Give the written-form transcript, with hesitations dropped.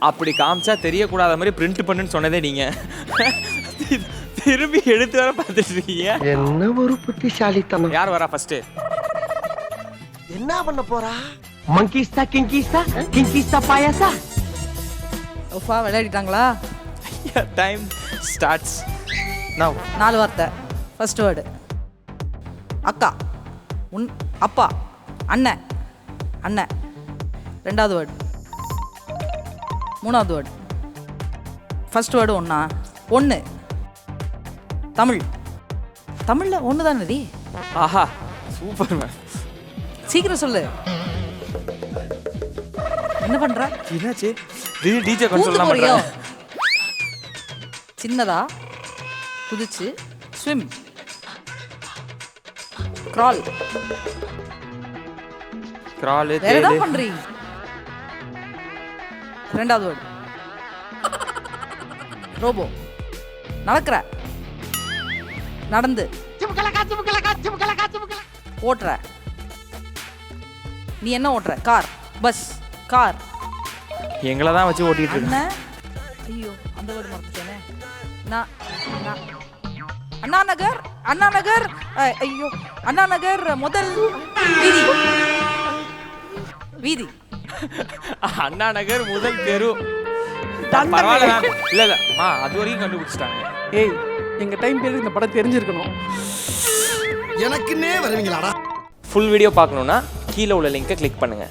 அப்படி காமிச்சா தெரியக்கூடாத மாதிரி பிரிண்ட் பண்ணுன்னு சொன்னதே நீங்க. திரும்பி எடுத்து வர பார்த்துட்டு இருக்கீங்க. என்ன ஒரு புத்திசாலித்தனம். யார் வரா ஃபர்ஸ்ட்? என்ன பண்ண போறா? மங்கீஸ்தா கிங்கீஸ்தா கிங்கீஸ்தா பாயாசா. உஃபா விளையாடிட்டாங்களா? Time starts now. 4 வார்த்தை. ஃபர்ஸ்ட் வேர்டு அக்கா, உன் அப்பா, அண்ணன், அண்ணன். 2வது வேர்டு, 3வது வேர்டு. ஃபர்ஸ்ட் வேர்டு ஒன்றா? ஒன்று. தமிழ். தமிழில் ஒன்று தானே டி? ஆஹா சூப்பர் மேம். சீக்கிரம் சொல்லு. என்ன பண்ற? என்னாச்சு? டிஜே கண்ட்ரோல் போறியோ? பண்றேன். சின்னதா குதிச்சு ஸ்விம், கிரால். கிரால் வேற ஏதாவது பண்றீங்க? 2வது வேர்டு ரோபோ. நடக்கிற, நடந்து, ஓட்டுற. நீ என்ன ஓட்டுற? Car, bus, car. எங்களை தான் வச்சு ஓட்டிட்டு இருக்கேன். அண்ணா, ஐயோ அந்த வேர்டு மறந்துட்டேனே. அண்ணா நகர், அண்ணா நகர், ஐயோ அண்ணா நகர் முதல் வீதி. வீதி. அண்ணா நகர் முதல் தெரு. பரவாயில்ல மேம். இல்ல இல்ல மா, அது வரைக்கும் கண்டுபிடிச்சிட்டாங்க. ஏய், எங்க டைம் பீரியட் இந்த படம் தெரிஞ்சிருக்கணும். எனக்குன்னே வருவீங்களாடா. ஃபுல் வீடியோ பார்க்கணும்னா கீழே உள்ள லிங்கை கிளிக் பண்ணுங்க.